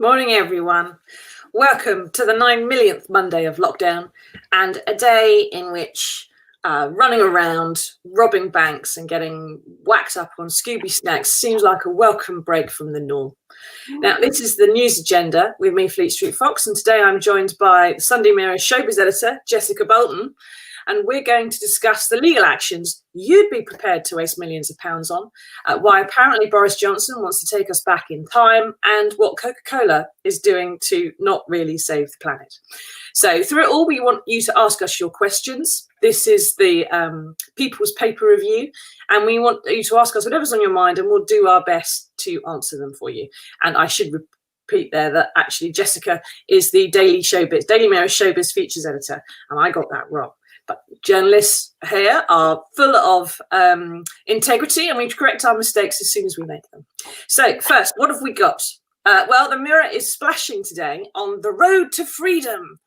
Morning, everyone. Welcome to the 9 millionth Monday of lockdown and a day in which running around, robbing banks and getting whacked up on Scooby snacks seems like a welcome break from the norm. Now, this is the news agenda with me, Fleet Street Fox, and today I'm joined by the Sunday Mirror showbiz editor, Jessica Boulton, and we're going to discuss the legal actions you'd be prepared to waste millions of pounds on, why apparently Boris Johnson wants to take us back in time, and what Coca-Cola is doing to not really save the planet. So through it all, we want you to ask us your questions. This is the People's Paper Review, and we want you to ask us whatever's on your mind, and we'll do our best to answer them for you. And I should repeat there that actually Jessica is the Daily Mirror showbiz features editor, and I got that wrong. But journalists here are full of integrity, and we correct our mistakes as soon as we make them. So first, what have we got? Well, the Mirror is splashing today on the road to freedom.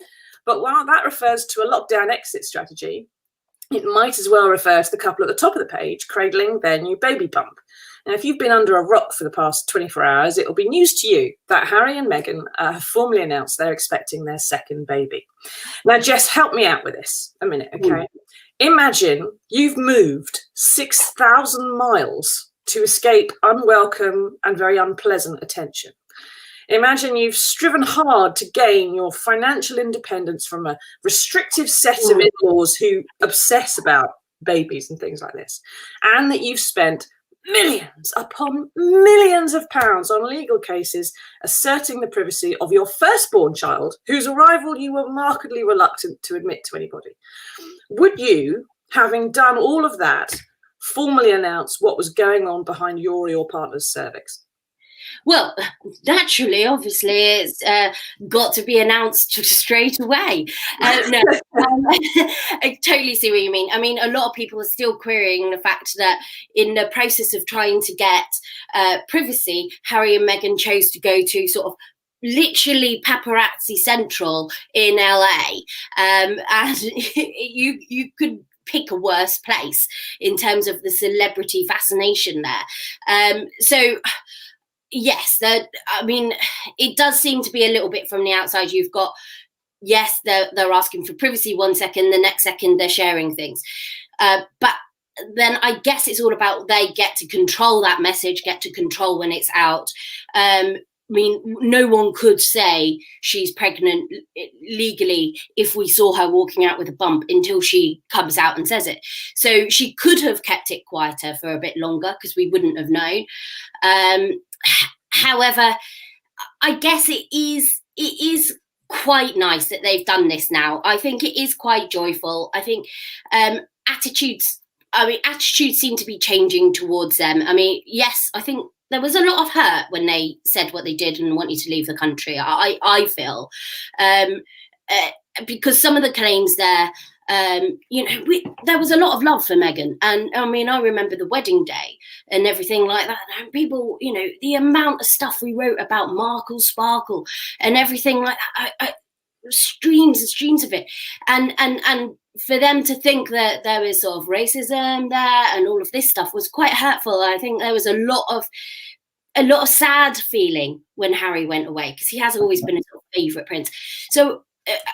But while that refers to a lockdown exit strategy, it might as well refer to the couple at the top of the page cradling their new baby bump. Now, if you've been under a rock for the past 24 hours, it will be news to you that Harry and Meghan have formally announced they're expecting their second baby. Now, Jess, help me out with this a minute, okay? Imagine you've moved 6,000 miles to escape unwelcome and very unpleasant attention. Imagine you've striven hard to gain your financial independence from a restrictive set of in-laws who obsess about babies and things like this, and that you've spent millions upon millions of pounds on legal cases asserting the privacy of your firstborn child, whose arrival you were markedly reluctant to admit to anybody. Would you, having done all of that, formally announce what was going on behind your or your partner's cervix? Well, naturally, obviously, it's got to be announced straight away. I totally see what you mean. I mean, a lot of people are still querying the fact that in the process of trying to get privacy, Harry and Meghan chose to go to sort of literally paparazzi central in LA. And you could pick a worse place in terms of the celebrity fascination there. Yes, I mean, it does seem to be a little bit from the outside. You've got, yes, they're asking for privacy one second, the next second they're sharing things. But then I guess it's all about they get to control that message, get to control when it's out. I mean, no one could say she's pregnant legally if we saw her walking out with a bump until she comes out and says it. So she could have kept it quieter for a bit longer because we wouldn't have known. However, I guess it is quite nice that they've done this now. I think it is quite joyful. I think attitudes seem to be changing towards them. I mean, yes, I think there was a lot of hurt when they said what they did and wanted to leave the country. I feel because some of the claims there. There was a lot of love for Meghan, and I mean, I remember the wedding day and everything like that. And people, the amount of stuff we wrote about Markle, Sparkle, and everything like that, streams and streams of it, and for them to think that there was sort of racism there and all of this stuff was quite hurtful. I think there was a lot of sad feeling when Harry went away because he has always been a sort of favourite prince. So.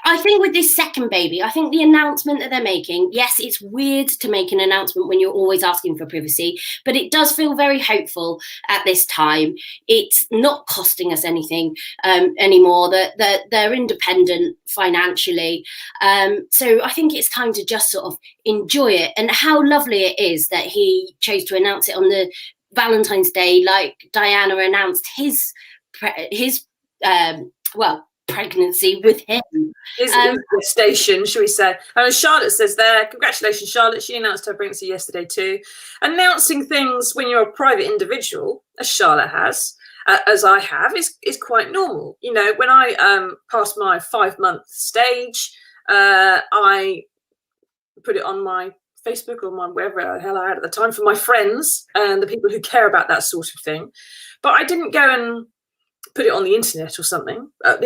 I think with this second baby, I think the announcement that they're making, yes, it's weird to make an announcement when you're always asking for privacy, but it does feel very hopeful at this time. It's not costing us anything anymore, that they're independent financially. So I think it's time to just sort of enjoy it. And how lovely it is that he chose to announce it on the Valentine's Day, like Diana announced his pregnancy with him. His gestation, shall we say. Charlotte says there, congratulations, Charlotte. She announced her pregnancy yesterday too. Announcing things when you're a private individual, as Charlotte has, as I have, is quite normal. When I passed my 5-month stage, I put it on my Facebook or my wherever the hell I had at the time for my friends and the people who care about that sort of thing. But I didn't go and put it on the internet or something, to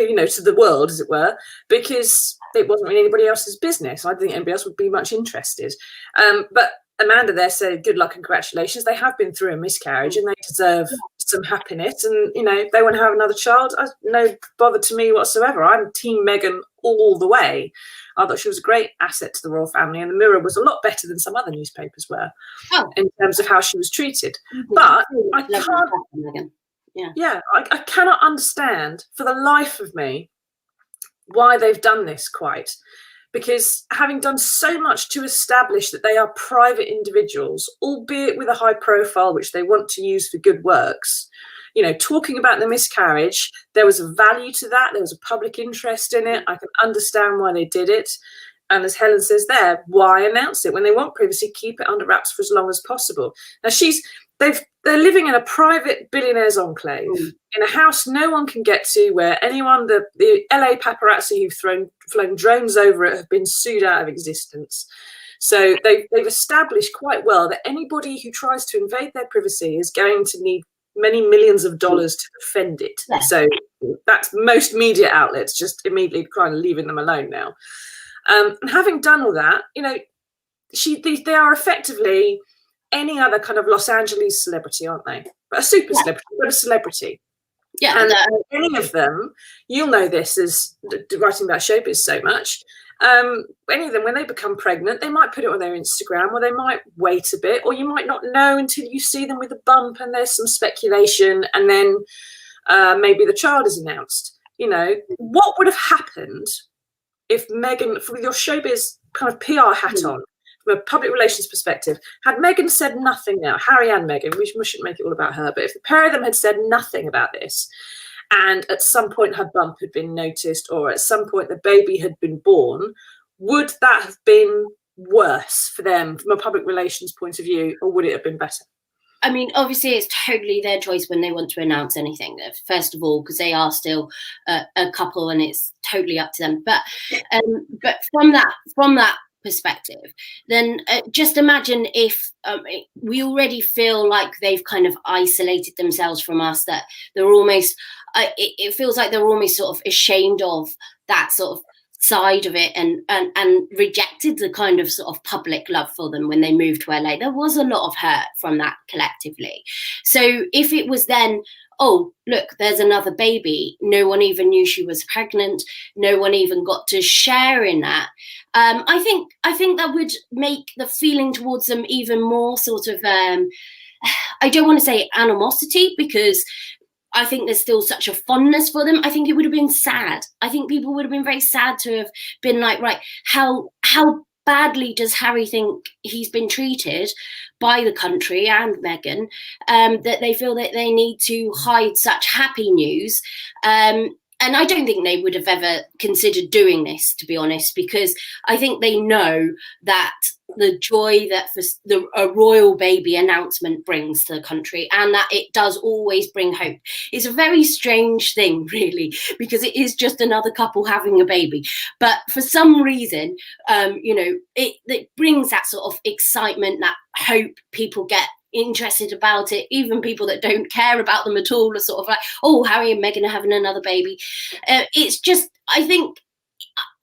the world, as it were, because it wasn't really anybody else's business. I didn't think anybody else would be much interested. But Amanda there said, good luck and congratulations. They have been through a miscarriage and they deserve some happiness, and they want to have another child. No bother to me whatsoever. I'm team Meghan all the way. I thought she was a great asset to the royal family, and the Mirror was a lot better than some other newspapers were in terms of how she was treated. But I can't. I cannot understand for the life of me why they've done this quite. Because having done so much to establish that they are private individuals, albeit with a high profile, which they want to use for good works, talking about the miscarriage, there was a value to that. There was a public interest in it. I can understand why they did it. And as Helen says there, why announce it? When they want privacy, keep it under wraps for as long as possible. Now, they're living in a private billionaire's enclave, in a house no one can get to, where anyone, the LA paparazzi who've flown drones over it have been sued out of existence. So they've established quite well that anybody who tries to invade their privacy is going to need many millions of dollars to defend it. Yeah. So that's most media outlets just immediately kind of leaving them alone now. And having done all that, they are effectively any other kind of Los Angeles celebrity, aren't they? But a super celebrity, but a celebrity. Yeah. And any of them, you'll know this as writing about showbiz so much. Any of them, when they become pregnant, they might put it on their Instagram, or they might wait a bit, or you might not know until you see them with a bump and there's some speculation, and then maybe the child is announced. What would have happened if Meghan, with your showbiz kind of PR hat on, from a public relations perspective, had Meghan said nothing now, Harry and Meghan, we shouldn't make it all about her, but if the pair of them had said nothing about this, and at some point her bump had been noticed, or at some point the baby had been born, would that have been worse for them from a public relations point of view, or would it have been better? I mean, obviously, it's totally their choice when they want to announce anything. First of all, because they are still a couple, and it's totally up to them. But from that perspective, then just imagine if we already feel like they've kind of isolated themselves from us, that they're almost. It feels like they're almost sort of ashamed of that sort of side of it, and rejected the kind of sort of public love for them when they moved to LA. There was a lot of hurt from that collectively. So if it was then, oh, look, there's another baby, no one even knew she was pregnant, no one even got to share in that, I think that would make the feeling towards them even more sort of I don't want to say animosity, because I think there's still such a fondness for them. I think it would have been sad. I think people would have been very sad to have been like, right, how badly does Harry think he's been treated by the country and Meghan, that they feel that they need to hide such happy news. And I don't think they would have ever considered doing this, to be honest, because I think they know that the joy that a royal baby announcement brings to the country, and that it does always bring hope. It's a very strange thing, really, because it is just another couple having a baby. But for some reason, it brings that sort of excitement, that hope. People get interested about it. Even people that don't care about them at all are sort of like, oh, Harry and Meghan are having another baby. It's just, I think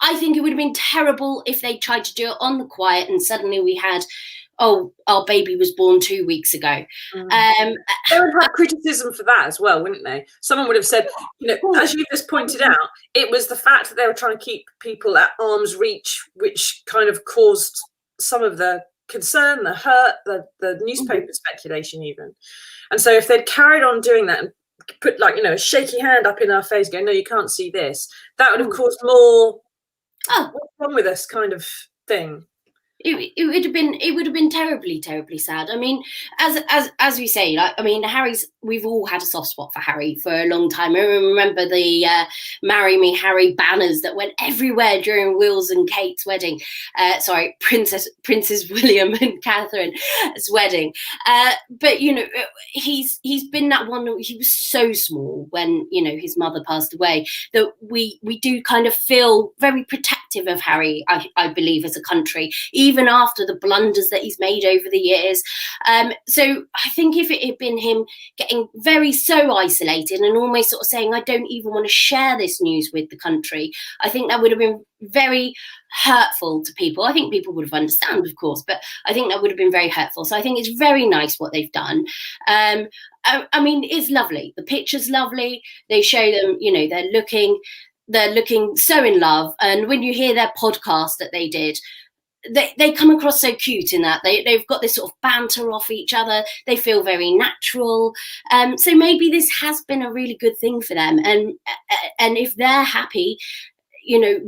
it would have been terrible if they tried to do it on the quiet and suddenly we had, oh, our baby was born 2 weeks ago. They would have criticism for that as well, wouldn't they? Someone would have said, as you just pointed out, it was the fact that they were trying to keep people at arm's reach, which kind of caused some of the concern, the hurt, the newspaper speculation even. And so if they'd carried on doing that and put a shaky hand up in our face going, no, you can't see this, that would have caused more what's wrong with us kind of thing. It would have been terribly, terribly sad. I mean, as we say, we've all had a soft spot for Harry for a long time. I remember the "Marry Me, Harry" banners that went everywhere during Will's and Kate's wedding. Princes William and Catherine's wedding. But he's been that one. He was so small when his mother passed away that we do kind of feel very protective of Harry. I believe, as a country, even even after the blunders that he's made over the years. So I think if it had been him getting so isolated and almost sort of saying, I don't even want to share this news with the country, I think that would have been very hurtful to people. I think people would have understood, of course, but I think that would have been very hurtful. So I think it's very nice what they've done. I mean, it's lovely. The picture's lovely. They show them, you know, they're looking so in love. And when you hear their podcast that they did, they come across so cute in that they've got this sort of banter off each other. They feel very natural. So maybe this has been a really good thing for them. And if they're happy, you know,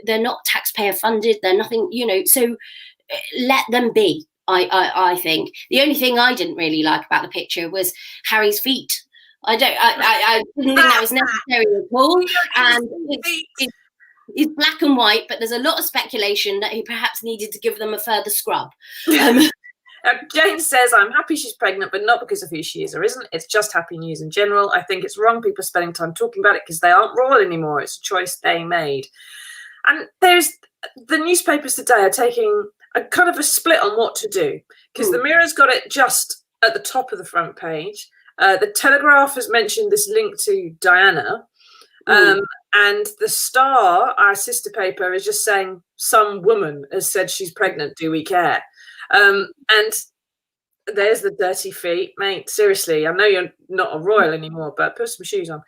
they're not taxpayer funded. They're nothing, you know, so let them be. I think the only thing I didn't really like about the picture was Harry's feet. I didn't think that was necessary at all. And it's black and white, but there's a lot of speculation that he perhaps needed to give them a further scrub. Jane says, I'm happy she's pregnant, but not because of who she is or isn't. It's just happy news in general. I think it's wrong people spending time talking about it because they aren't royal anymore. It's a choice they made. And the newspapers today are taking a kind of a split on what to do, because the Mirror's got it just at the top of the front page. The Telegraph has mentioned this link to Diana. And the Star, our sister paper, is just saying some woman has said she's pregnant. Do we care? And there's the dirty feet, mate. Seriously, I know you're not a royal anymore, but put some shoes on.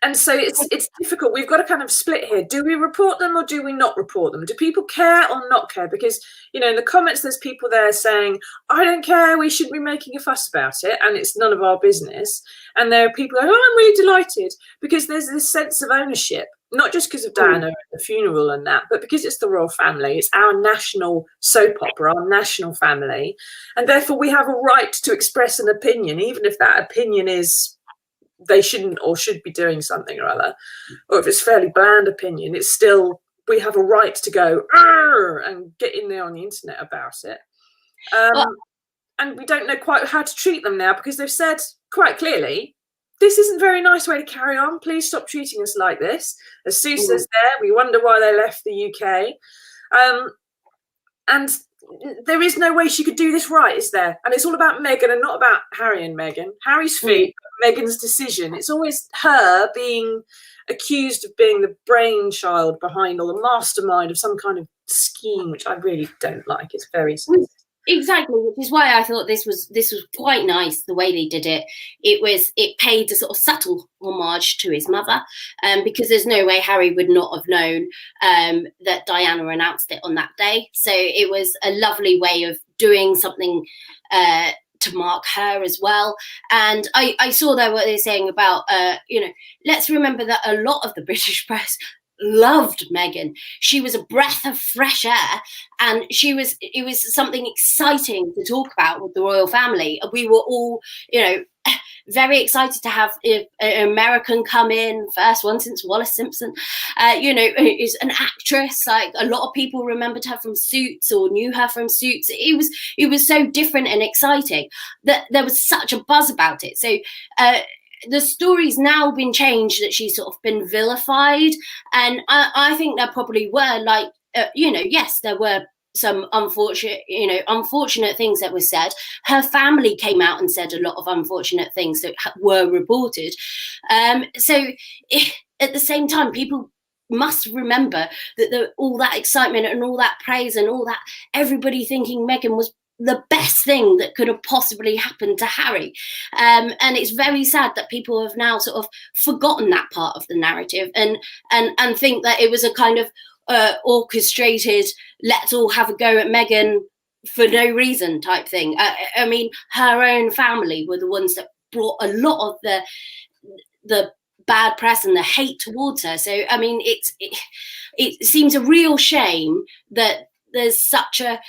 And so it's difficult. We've got to kind of split here. Do we report them or do we not report them? Do people care or not care? Because, you know, in the comments, there's people there saying, I don't care, we shouldn't be making a fuss about it, and it's none of our business. And there are people going, oh, I'm really delighted, because there's this sense of ownership, not just because of Diana and the funeral and that, but because it's the royal family. It's our national soap opera, our national family. And therefore, we have a right to express an opinion, even if that opinion is they shouldn't or should be doing something or other, or if it's fairly bland opinion, it's still, we have a right to go and get in there on the internet about it. And we don't know quite how to treat them now, because they've said quite clearly, this isn't a very nice way to carry on. Please stop treating us like this. As Sue says there, we wonder why they left the UK. And there is no way she could do this right, is there? And it's all about Meghan and not about Harry and Meghan. Harry's feet, Meghan's decision. It's always her being accused of being the brainchild behind, or the mastermind of some kind of scheme, which I really don't like. It's very exactly, which is why I thought this was quite nice the way they did it. It paid a sort of subtle homage to his mother, because there's no way Harry would not have known that Diana announced it on that day. So it was a lovely way of doing something to mark her as well. And I saw there what they're saying about let's remember that a lot of the British press loved Meghan. She was a breath of fresh air, and it was something exciting to talk about with the royal family. We were all, very excited to have an American come in, first one since Wallace Simpson, is an actress. Like, a lot of people remembered her from Suits or knew her from Suits. It was so different and exciting that there was such a buzz about it. So the story's now been changed, that she's sort of been vilified. And I think there probably were yes, there were some unfortunate things that were said. Her family came out and said a lot of unfortunate things that were reported. So at the same time, people must remember that all that excitement and all that praise and all that, everybody thinking Meghan was the best thing that could have possibly happened to Harry. And it's very sad that people have now sort of forgotten that part of the narrative and think that it was a kind of orchestrated, let's all have a go at Meghan for no reason type thing. I mean, her own family were the ones that brought a lot of the bad press and the hate towards her. So, I mean, it seems a real shame that there's such a...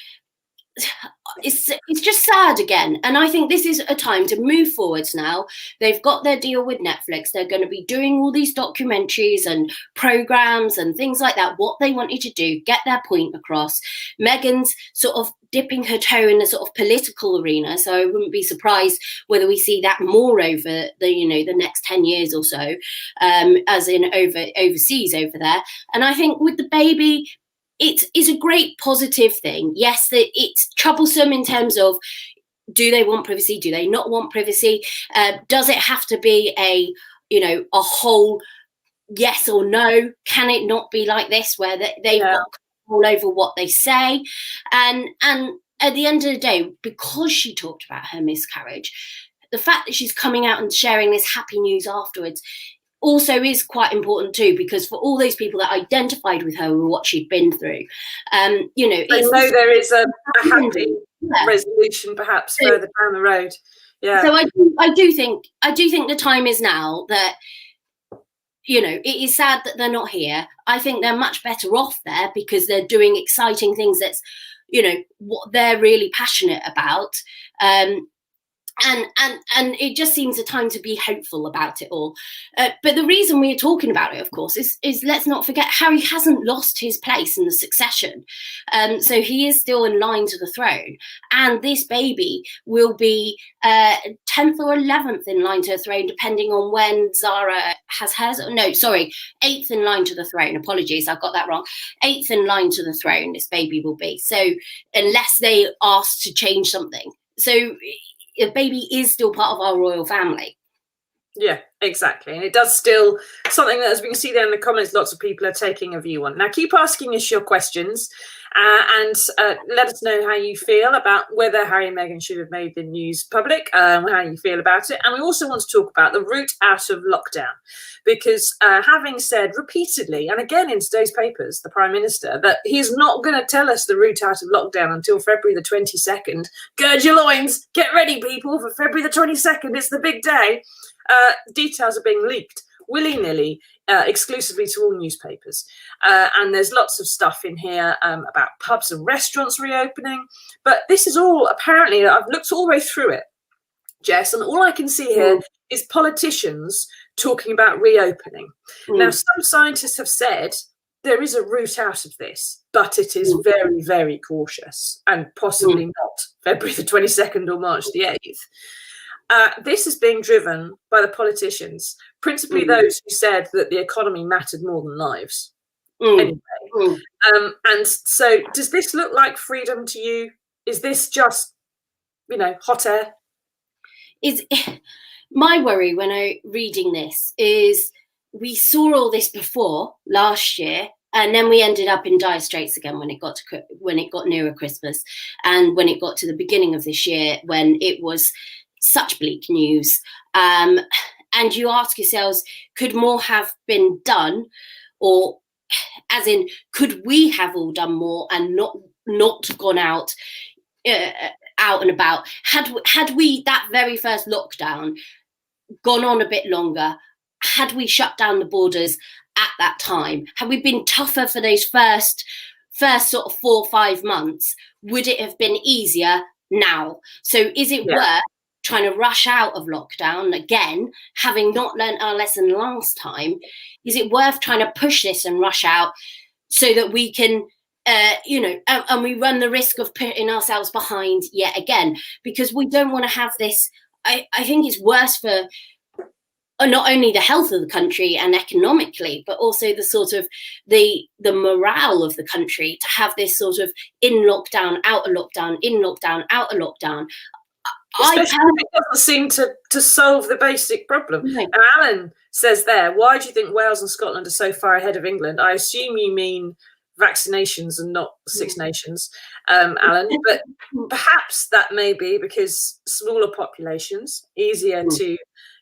It's just sad again, and I think this is a time to move forwards now. They've got their deal with Netflix. They're going to be doing all these documentaries and programs and things like that. What they wanted to do, get their point across. Meghan's sort of dipping her toe in the sort of political arena, so I wouldn't be surprised whether we see that more over the next 10 years or so, as in overseas over there. And I think with the baby, it's a great positive thing. Yes, that it's troublesome in terms of, do they want privacy? Do they not want privacy? Does it have to be a whole yes or no? Can it not be like this, where they've got control over what they say? And at the end of the day, because she talked about her miscarriage, the fact that she's coming out and sharing this happy news afterwards also is quite important too, because for all those people that identified with her and what she'd been through, there is a happy resolution perhaps further down the road. Yeah. So I do think the time is now that, it is sad that they're not here. I think they're much better off there because they're doing exciting things. That's, what they're really passionate about. And it just seems a time to be hopeful about it all. But the reason we're talking about it, of course, is let's not forget Harry hasn't lost his place in the succession. So he is still in line to the throne. And this baby will be 10th or 11th in line to the throne, depending on when Zara has hers. No, sorry, 8th in line to the throne. Apologies, I've got that wrong. 8th in line to the throne, this baby will be. So unless they ask to change something. So a baby is still part of our royal family. Yeah, exactly. And it does still, something that, as we can see there in the comments, lots of people are taking a view on. Now, keep asking us your questions and let us know how you feel about whether Harry and Meghan should have made the news public, how you feel about it. And we also want to talk about the route out of lockdown, because having said repeatedly, and again in today's papers, the Prime Minister, that he's not going to tell us the route out of lockdown until February the 22nd. Gird your loins, get ready, people, for February the 22nd. It's the big day. Details are being leaked willy-nilly, exclusively to all newspapers. And there's lots of stuff in here about pubs and restaurants reopening. But this is all, apparently, I've looked all the way through it, Jess, and all I can see here is politicians talking about reopening. Now, some scientists have said there is a route out of this, but it is very, very cautious, and possibly not February the 22nd or March the 8th. This is being driven by the politicians, principally those who said that the economy mattered more than lives. Anyway, and so does this look like freedom to you? Is this just, hot air? Is my worry when I reading this is we saw all this before last year, and then we ended up in dire straits again when it got nearer Christmas, and when it got to the beginning of this year when it was such bleak news. And you ask yourselves, could more have been done? Or as in, could we have all done more and not gone out and about? Had we, that very first lockdown, gone on a bit longer, had we shut down the borders at that time, had we been tougher for those first sort of 4 or 5 months, would it have been easier now? So is it worth trying to rush out of lockdown again, having not learnt our lesson last time? Is it worth trying to push this and rush out so that we can, and we run the risk of putting ourselves behind yet again? Because we don't want to have this. I think it's worse for not only the health of the country and economically, but also the sort of the morale of the country to have this sort of in lockdown, out of lockdown, in lockdown, out of lockdown. Especially it doesn't seem to solve the basic problem. Right. And Alan says there, why do you think Wales and Scotland are so far ahead of England? I assume you mean vaccinations and not Six Nations, Alan. But perhaps that may be because smaller populations, easier to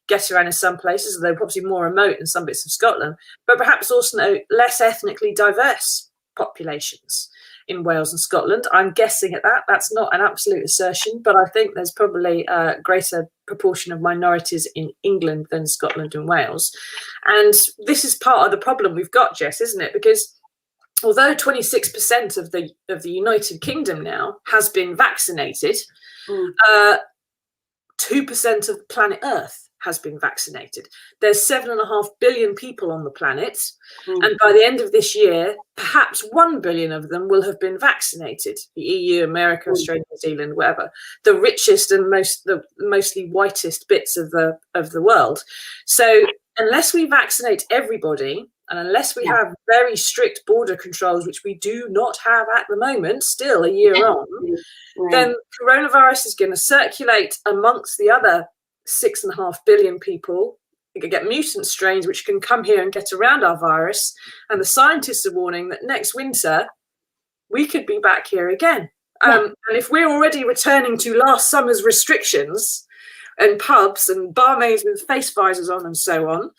get around in some places, though probably more remote in some bits of Scotland, but perhaps also less ethnically diverse populations in Wales and Scotland. I'm guessing at that. That's not an absolute assertion, but I think there's probably a greater proportion of minorities in England than Scotland and Wales. And this is part of the problem we've got, Jess, isn't it? Because although 26% of the United Kingdom now has been vaccinated, 2% of planet Earth has been vaccinated. There's 7.5 billion people on the planet, and by the end of this year, perhaps 1 billion of them will have been vaccinated. The EU, America, Australia, New Zealand, whatever, the richest and mostly whitest bits of the world. So unless we vaccinate everybody, and unless we have very strict border controls, which we do not have at the moment, still a year on, then coronavirus is going to circulate amongst the other 6.5 billion people. You can get mutant strains which can come here and get around our virus. And the scientists are warning that next winter, we could be back here again. And if we're already returning to last summer's restrictions and pubs and barmaids with face visors on and so on,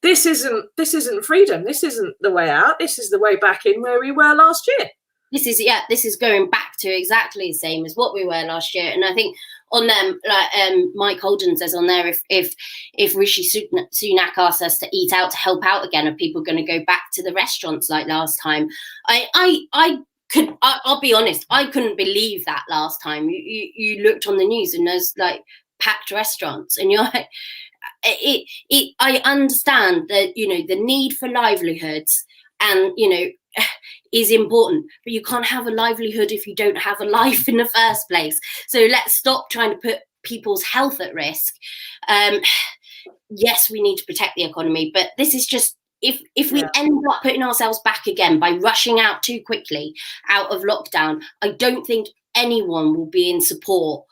this isn't freedom. This isn't the way out. This is the way back in where we were last year. This is going back to exactly the same as what we were last year. And I think on them, like Mike Holden says on there, if Rishi Sunak asks us to eat out to help out again, are people going to go back to the restaurants like last time? I'll be honest, I couldn't believe that last time. You looked on the news and there's like packed restaurants, and you're like, I understand that, you know, the need for livelihoods and, you know, is important, but you can't have a livelihood if you don't have a life in the first place. So let's stop trying to put people's health at risk. Yes, we need to protect the economy, but this is just, if we end up putting ourselves back again by rushing out too quickly out of lockdown, I don't think anyone will be in support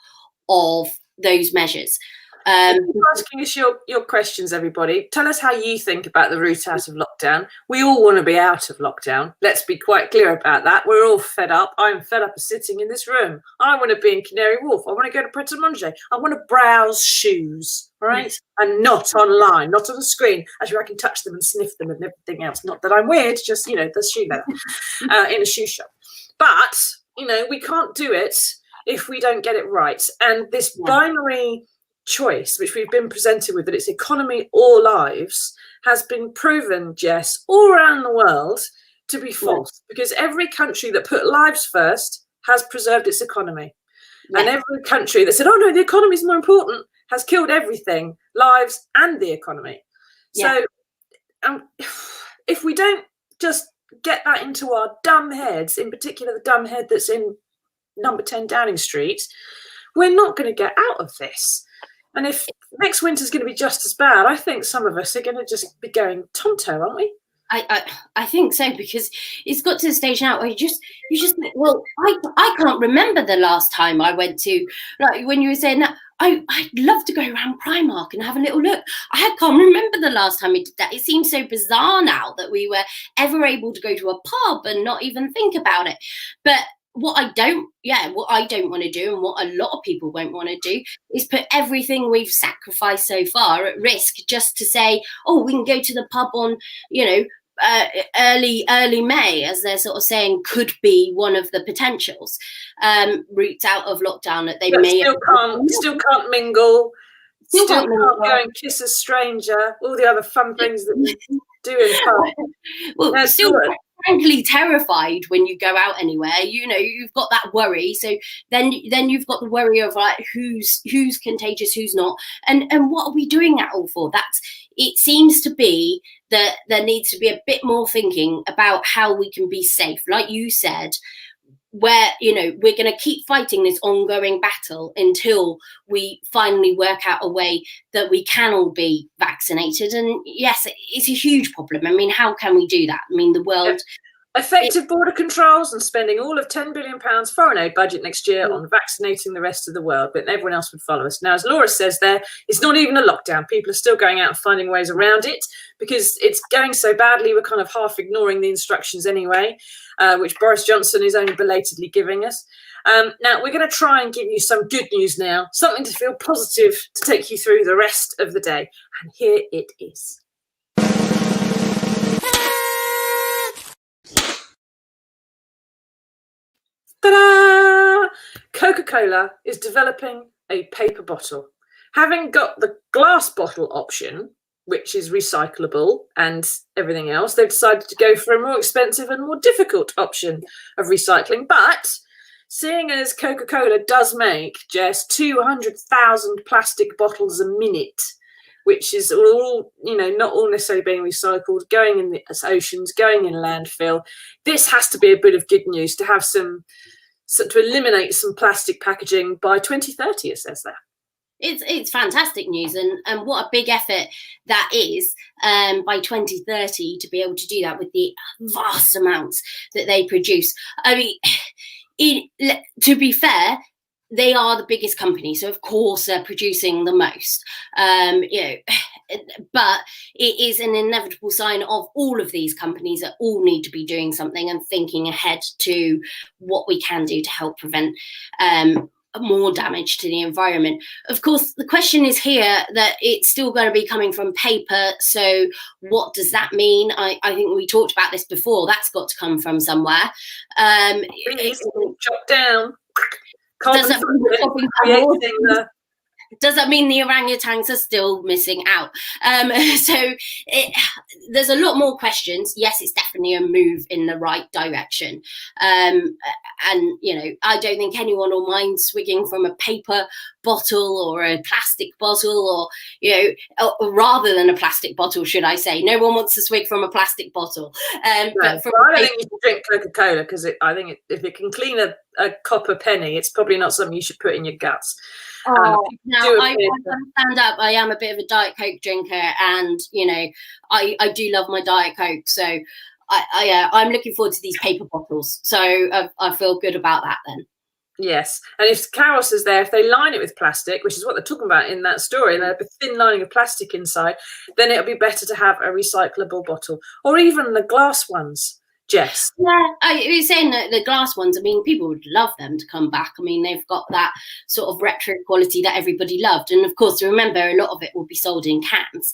of those measures. Asking us your questions, everybody. Tell us how you think about the route out of lockdown. We all want to be out of lockdown. Let's be quite clear about that. We're all fed up. I'm fed up of sitting in this room. I want to be in Canary Wharf. I want to go to Pret a Manger. I want to browse shoes, right? And not online, not on a screen. Actually, I can touch them and sniff them and everything else. Not that I'm weird, just, you know, the shoe leather in a shoe shop. But, you know, we can't do it if we don't get it right. And this binary choice which we've been presented with, that it's economy or lives, has been proven, Jess, all around the world to be false, because every country that put lives first has preserved its economy, and every country that said, oh no, the economy is more important, has killed everything, lives and the economy. So if we don't just get that into our dumb heads, in particular the dumb head that's in number 10 Downing Street, we're not going to get out of this. And if next winter's going to be just as bad, I think some of us are going to just be going tonto, aren't we? I think so, because it's got to the stage now where you just think, well, I can't remember the last time I went to, like when you were saying that, I'd love to go around Primark and have a little look. I can't remember the last time we did that. It seems so bizarre now that we were ever able to go to a pub and not even think about it. But what I don't want to do, and what a lot of people won't want to do, is put everything we've sacrificed so far at risk just to say, oh, we can go to the pub on, you know, early May, as they're sort of saying could be one of the potentials routes out of lockdown that they may still can't mingle, still can't go and kiss a stranger, all the other fun things that we do in pub. Well, still frankly terrified when you go out anywhere. You know, you've got that worry. So then you've got the worry of like who's contagious, who's not, and what are we doing that all for? It seems to be that there needs to be a bit more thinking about how we can be safe, like you said, where, you know, we're going to keep fighting this ongoing battle until we finally work out a way that we can all be vaccinated. And yes, it's a huge problem. I mean, how can we do that? I mean, the world... Effective border controls and spending all of £10 billion foreign aid budget next year on vaccinating the rest of the world, but everyone else would follow us. Now, as Laura says there, it's not even a lockdown. People are still going out and finding ways around it because it's going so badly. We're kind of half ignoring the instructions anyway, which Boris Johnson is only belatedly giving us. Now, we're going to try and give you some good news now, something to feel positive to take you through the rest of the day. And here it is. Ta-da! Coca-Cola is developing a paper bottle. Having got the glass bottle option, which is recyclable and everything else, they've decided to go for a more expensive and more difficult option of recycling. But seeing as Coca-Cola does make, Jess, 200,000 plastic bottles a minute, which is all, you know, not all necessarily being recycled, going in the oceans, going in landfill. This has to be a bit of good news to have to eliminate some plastic packaging by 2030, it says there. It's fantastic news, and what a big effort that is, by 2030 to be able to do that with the vast amounts that they produce. I mean, to be fair, they are the biggest company, so of course they're producing the most. But it is an inevitable sign of all of these companies that all need to be doing something and thinking ahead to what we can do to help prevent more damage to the environment. Of course, the question is here that it's still going to be coming from paper. So what does that mean? I think we talked about this before. That's got to come from somewhere. Chop down. Does that mean the orangutans are still missing out? There's a lot more questions. Yes, it's definitely a move in the right direction. And, I don't think anyone will mind swigging from a paper bottle or a plastic bottle, or rather than a plastic bottle, should I say. No one wants to swig from a plastic bottle. I don't think you should drink Coca-Cola, because I think if it can clean a copper penny, it's probably not something you should put in your guts. Now I stand up. I am a bit of a Diet Coke drinker, and I do love my Diet Coke. So I'm looking forward to these paper bottles. So I feel good about that then. Yes, and if Carol says there, if they line it with plastic, which is what they're talking about in that story, they have a thin lining of plastic inside, then it'll be better to have a recyclable bottle, or even the glass ones. Jess. Yeah, you're saying that the glass ones, I mean, people would love them to come back. I mean, they've got that sort of retro quality that everybody loved. And of course, remember, a lot of it will be sold in cans.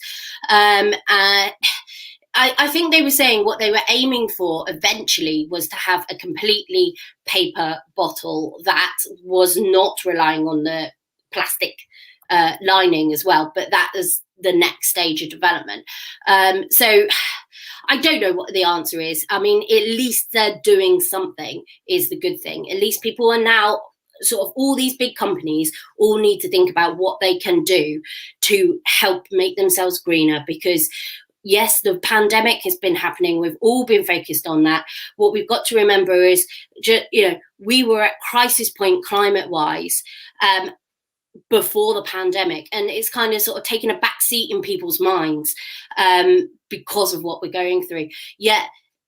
I think they were saying what they were aiming for eventually was to have a completely paper bottle that was not relying on the plastic lining as well. But that is the next stage of development. So I don't know what the answer is. I mean, at least they're doing something is the good thing. At least people are now sort of, all these big companies all need to think about what they can do to help make themselves greener, because yes, the pandemic has been happening. We've all been focused on that. What we've got to remember is, we were at crisis point climate-wise before the pandemic, and it's kind of sort of taken a back seat in people's minds because of what we're going through. Yet,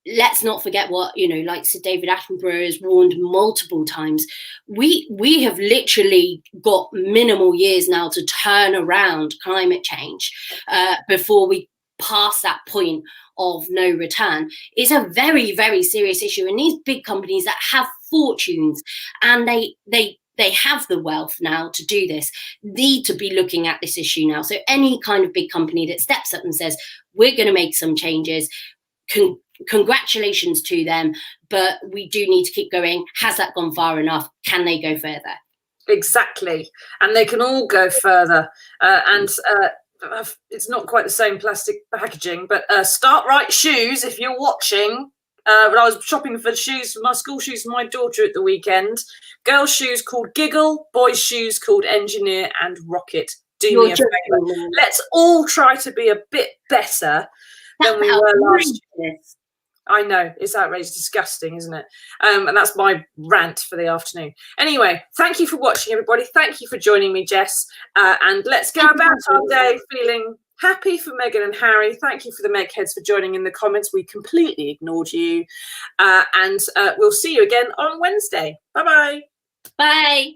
let's not forget what, like Sir David Attenborough has warned multiple times. We have literally got minimal years now to turn around climate change before we pass that point of no return. It's a very, very serious issue, and these big companies that have fortunes and they have the wealth now to do this, need to be looking at this issue now. So any kind of big company that steps up and says, we're going to make some changes, congratulations to them, but we do need to keep going. Has that gone far enough? Can they go further? Exactly. And they can all go further. It's not quite the same plastic packaging, but Start Right Shoes, if you're watching, when I was shopping for shoes, for my school shoes for my daughter at the weekend, girls' shoes called Giggle, boys' shoes called Engineer and Rocket. Do me a favour. Let's all try to be a bit better than we were last year. I know, it's outrageous, disgusting, isn't it? And that's my rant for the afternoon. Anyway, thank you for watching, everybody. Thank you for joining me, Jess. And let's go about our day feeling happy for Meghan and Harry. Thank you for the Megheads for joining in the comments. We completely ignored you. And we'll see you again on Wednesday. Bye-bye. Bye.